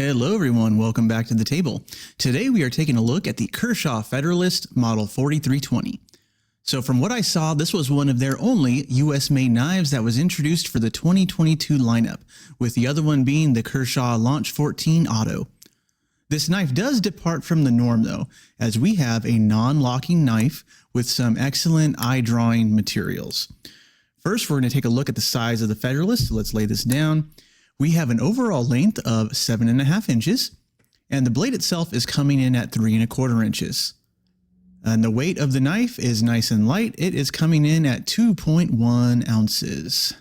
Hello everyone, welcome back to the table. Today we are taking a look at the Kershaw Federalist Model 4320. So from what I saw, this was one of their only US-made knives that was introduced for the 2022 lineup, with the other one being the Kershaw Launch 14 Auto. This knife does depart from the norm though, as we have a non-locking knife with some excellent eye-drawing materials. First, we're going to take a look at the size of the Federalist, so let's lay this down. We have an overall length of 7.5 inches, and the blade itself is coming in at 3.25 inches. And the weight of the knife is nice and light. It is coming in at 2.1 ounces.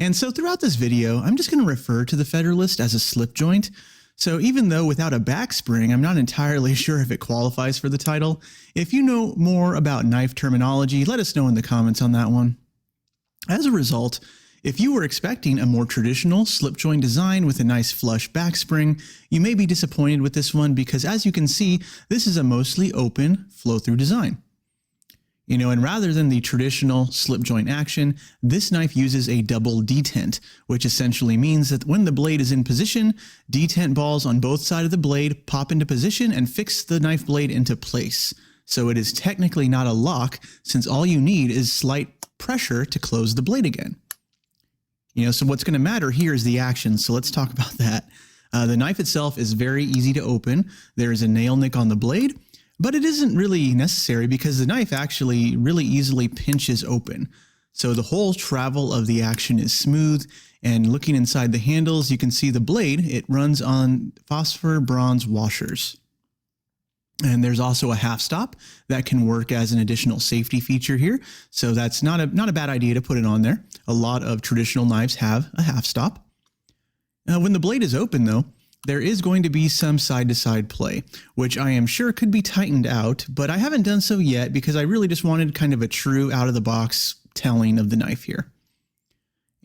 And so throughout this video, I'm just going to refer to the Federalist as a slip joint. So even though without a back spring, I'm not entirely sure if it qualifies for the title. If you know more about knife terminology, let us know in the comments on that one. As a result, if you were expecting a more traditional slip joint design with a nice flush back spring, you may be disappointed with this one because, as you can see, this is a mostly open flow-through design. And rather than the traditional slip joint action, this knife uses a double detent, which essentially means that when the blade is in position, detent balls on both sides of the blade pop into position and fix the knife blade into place. So it is technically not a lock, since all you need is slight pressure to close the blade again. So what's going to matter here is the action. So let's talk about that. The knife itself is very easy to open. There is a nail nick on the blade, but it isn't really necessary because the knife actually really easily pinches open. So the whole travel of the action is smooth, and looking inside the handles, you can see the blade, it runs on phosphor bronze washers. And there's also a half stop that can work as an additional safety feature here. So that's not a bad idea to put it on there. A lot of traditional knives have a half stop. When the blade is open though, there is going to be some side-to-side play, which I am sure could be tightened out, but I haven't done so yet because I really just wanted kind of a true out-of-the-box telling of the knife here.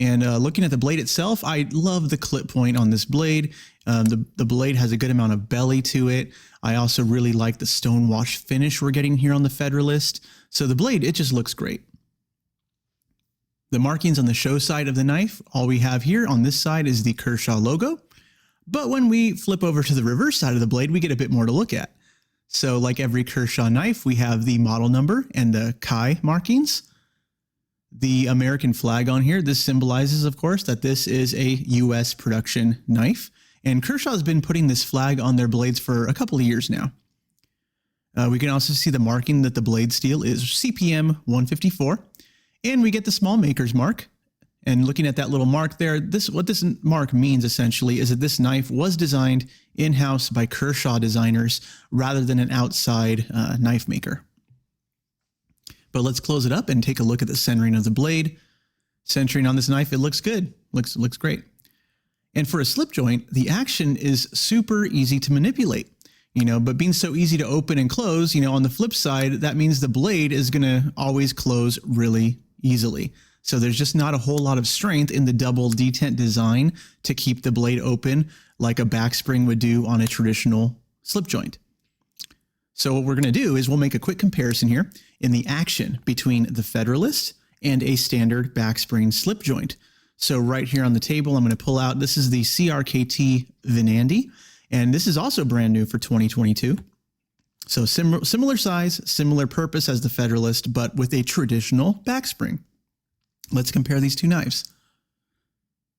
And looking at the blade itself, I love the clip point on this blade. The blade has a good amount of belly to it. I also really like the stonewash finish we're getting here on the Federalist. So the blade, it just looks great. The markings on the show side of the knife, all we have here on this side is the Kershaw logo. But when we flip over to the reverse side of the blade, we get a bit more to look at. So like every Kershaw knife, we have the model number and the Chi markings. The American flag on here, this symbolizes, of course, that this is a US production knife. And Kershaw has been putting this flag on their blades for a couple of years now. We can also see the marking that the blade steel is CPM 154. And we get the small maker's mark. And looking at that little mark there, what this mark means essentially is that this knife was designed in-house by Kershaw designers rather than an outside knife maker. But let's close it up and take a look at the centering of the blade. Centering on this knife, it looks good. Looks great. And for a slip joint, the action is super easy to manipulate, but being so easy to open and close, on the flip side, that means the blade is going to always close really easily. So there's just not a whole lot of strength in the double detent design to keep the blade open like a back spring would do on a traditional slip joint. So what we're going to do is we'll make a quick comparison here in the action between the Federalist and a standard back spring slip joint. So right here on the table, I'm going to pull out, this is the CRKT Venandi, and this is also brand new for 2022. So similar size, similar purpose as the Federalist, but with a traditional back spring. Let's compare these two knives.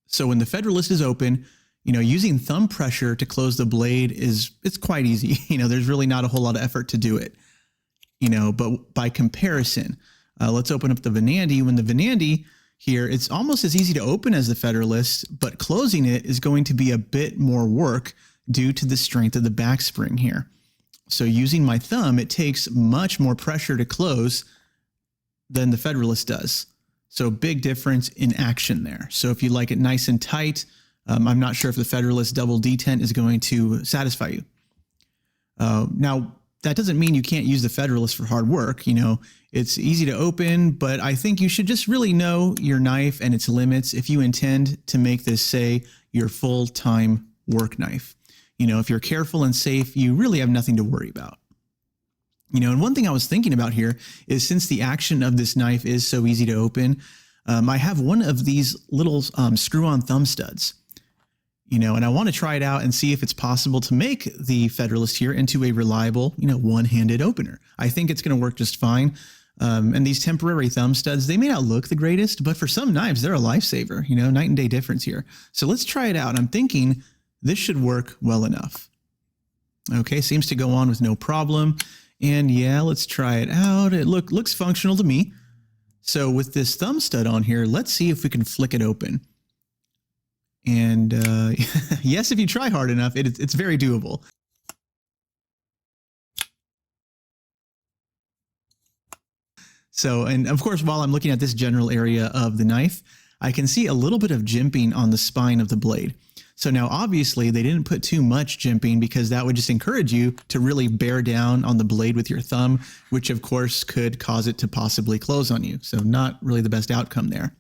So when the Federalist is open, using thumb pressure to close the blade it's quite easy. There's really not a whole lot of effort to do it. But by comparison, let's open up the Venandi. When the Venandi here, it's almost as easy to open as the Federalist, but closing it is going to be a bit more work due to the strength of the back spring here. So using my thumb, it takes much more pressure to close than the Federalist does. So big difference in action there. So if you like it nice and tight, I'm not sure if the Federalist double detent is going to satisfy you. Now, that doesn't mean you can't use the Federalist for hard work. It's easy to open, but I think you should just really know your knife and its limits if you intend to make this, say, your full-time work knife. If you're careful and safe, you really have nothing to worry about. And one thing I was thinking about here is, since the action of this knife is so easy to open, I have one of these little screw-on thumb studs. and I want to try it out and see if it's possible to make the Federalist here into a reliable, one-handed opener. I think it's going to work just fine. And these temporary thumb studs, they may not look the greatest, but for some knives, they're a lifesaver, night and day difference here. So let's try it out. I'm thinking this should work well enough. Okay, seems to go on with no problem. And yeah, let's try it out. It looks functional to me. So with this thumb stud on here, let's see if we can flick it open. And yes, if you try hard enough, it's very doable. So, and of course, while I'm looking at this general area of the knife, I can see a little bit of jimping on the spine of the blade. So now, obviously, they didn't put too much jimping because that would just encourage you to really bear down on the blade with your thumb, which of course could cause it to possibly close on you. So not really the best outcome there.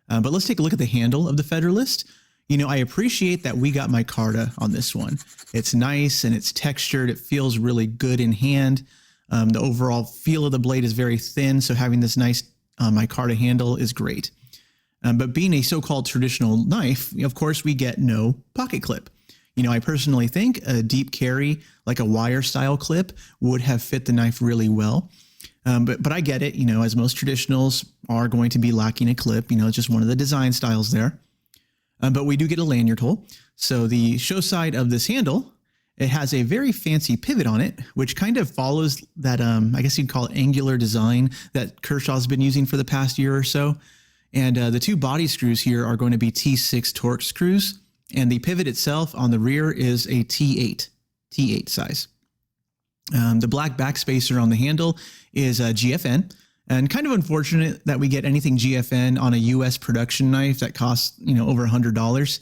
But let's take a look at the handle of the Federalist. I appreciate that we got micarta on this one. It's nice and it's textured. It feels really good in hand. The overall feel of the blade is very thin, so having this nice micarta handle is great. But being a so-called traditional knife, of course, we get no pocket clip. I personally think a deep carry, like a wire style clip, would have fit the knife really well. But I get it, as most traditionals are going to be lacking a clip. It's just one of the design styles there. But we do get a lanyard hole. So the show side of this handle, it has a very fancy pivot on it, which kind of follows that, I guess you'd call it angular design that Kershaw's been using for the past year or so. And the two body screws here are going to be T6 Torx screws. And the pivot itself on the rear is a T8 size. The black backspacer on the handle is a GFN. And kind of unfortunate that we get anything GFN on a US production knife that costs, over $100.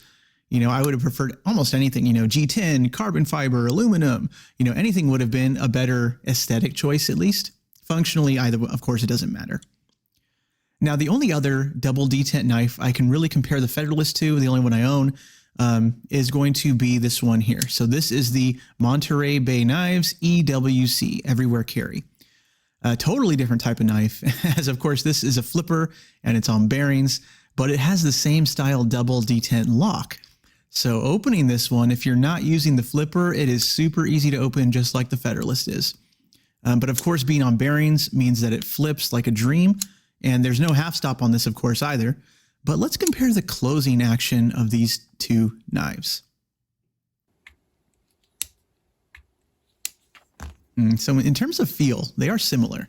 I would have preferred almost anything, G10, carbon fiber, aluminum, anything would have been a better aesthetic choice, at least. Functionally, either, of course, it doesn't matter. Now, the only other double detent knife I can really compare the Federalist to, the only one I own, is going to be this one here. So this is the Monterey Bay Knives EWC, Everywhere Carry. A totally different type of knife, as of course this is a flipper and it's on bearings, but it has the same style double detent lock. So opening this one, if you're not using the flipper, it is super easy to open just like the Federalist is. But of course, being on bearings means that it flips like a dream, and there's no half stop on this, of course, either. But let's compare the closing action of these two knives. So in terms of feel, they are similar.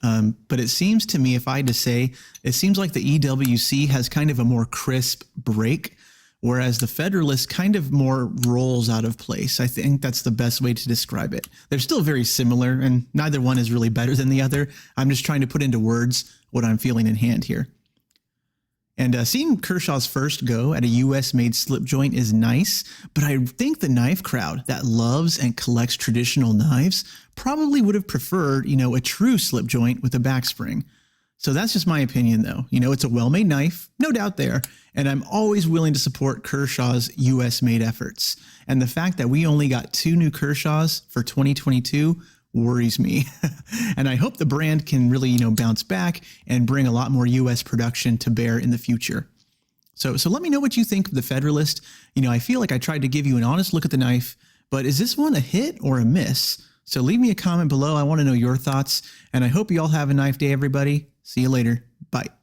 But it seems to me, if I had to say, it seems like the EWC has kind of a more crisp break, whereas the Federalist kind of more rolls out of place. I think that's the best way to describe it. They're still very similar, and neither one is really better than the other. I'm just trying to put into words what I'm feeling in hand here. And seeing Kershaw's first go at a US-made slip joint is nice, but I think the knife crowd that loves and collects traditional knives probably would have preferred, a true slip joint with a backspring. So that's just my opinion, though. It's a well-made knife, no doubt there, and I'm always willing to support Kershaw's US-made efforts. And the fact that we only got 2 new Kershaws for 2022 worries me. And I hope the brand can really, bounce back and bring a lot more US production to bear in the future. So let me know what you think of the Federalist. I feel like I tried to give you an honest look at the knife, but is this one a hit or a miss? So leave me a comment below. I want to know your thoughts, and I hope you all have a knife day, everybody. See you later. Bye.